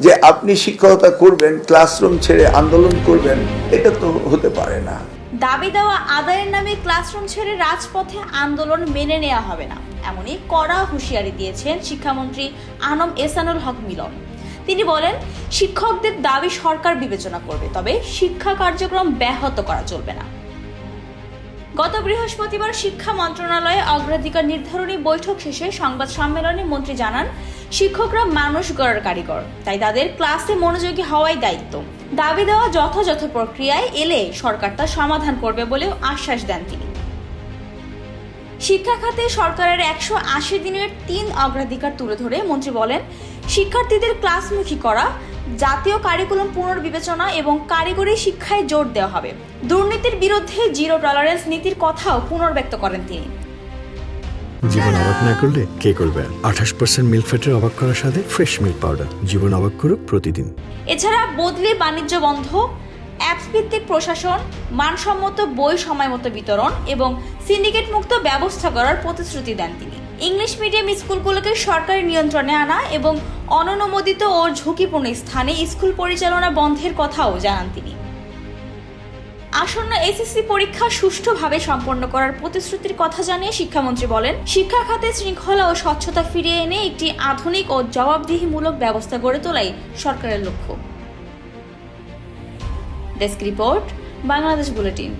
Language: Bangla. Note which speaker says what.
Speaker 1: যে আপনি শিক্ষকতা করবেন, ক্লাসরুম ছেড়ে আন্দোলন করবেন, এটা তো হতে পারে না।
Speaker 2: দাবি দেওয়া আদায়ের নামে ক্লাসরুম ছেড়ে রাজপথে আন্দোলন মেনে নেওয়া হবে না, এমনই কড়া হুঁশিয়ারি দিয়েছেন শিক্ষামন্ত্রী আনম এহসানুল হক মিলন। তিনি বলেন, শিক্ষকদের দাবি সরকার বিবেচনা করবে, তবে শিক্ষা কার্যক্রম ব্যাহত করা চলবে না। গত বৃহস্পতিবার শিক্ষা মন্ত্রণালয়ে অগ্রাধিকার নির্ধারণী বৈঠক শেষে সংবাদ সম্মেলনে মন্ত্রী জানান, শিক্ষকরা মানুষ গড়ার কারিগর, তাই তাদের ক্লাসে মনোযোগী হওয়াই দায়িত্ব। দাবি দেওয়া যথাযথ প্রক্রিয়ায় এলে সরকার তা সমাধান করবে বলেও আশ্বাস দেন তিনি। শিক্ষা খাতে সরকারের 180 দিনের 3 অগ্রাধিকার তুলে ধরে মন্ত্রী বলেন, শিক্ষার্থীদের ক্লাসমুখী করা, জাতীয় কারিকুলাম পুনর্বিবেচনা এবং কারিগরি শিক্ষায় জোর দেওয়া হবে। দুর্নীতির বিরুদ্ধে জিরো টলারেন্স নীতির কথাও পুনর্ব্যক্ত করেন তিনি।
Speaker 3: জীবন অবাক না করলে কে করবে? 28% মিল্ক ফ্যাটের অবাক করার সাথে ফ্রেশ মিল্ক পাউডার, জীবন অবাক করুক প্রতিদিন।
Speaker 2: এছাড়া বদলি বাণিজ্য বন্ধ, অ্যাপস ভিত্তিক প্রশাসন, মানসম্মত বই সময়মতো বিতরণ এবং সিন্ডিকেট মুক্ত ব্যবস্থা করার প্রতিশ্রুতি দেন তিনি। ইংলিশ মিডিয়াম স্কুলগুলোকে সরকারি নিয়ন্ত্রণে আনা এবং অননুমোদিত ও ঝুঁকিপূর্ণ স্থানে স্কুল পরিচালনা বন্ধের কথাও জানান তিনি। আসন্ন এসএসসি পরীক্ষা সুষ্ঠুভাবে সম্পন্ন করার প্রতিশ্রুতির কথা জানিয়ে শিক্ষামন্ত্রী বলেন, শিক্ষা খাতে শৃঙ্খলা ও স্বচ্ছতা ফিরিয়ে এনে একটি আধুনিক ও জবাবদিহিমূলক ব্যবস্থা গড়ে তোলাই সরকারের লক্ষ্য। Desk report, Bangladesh bulletin.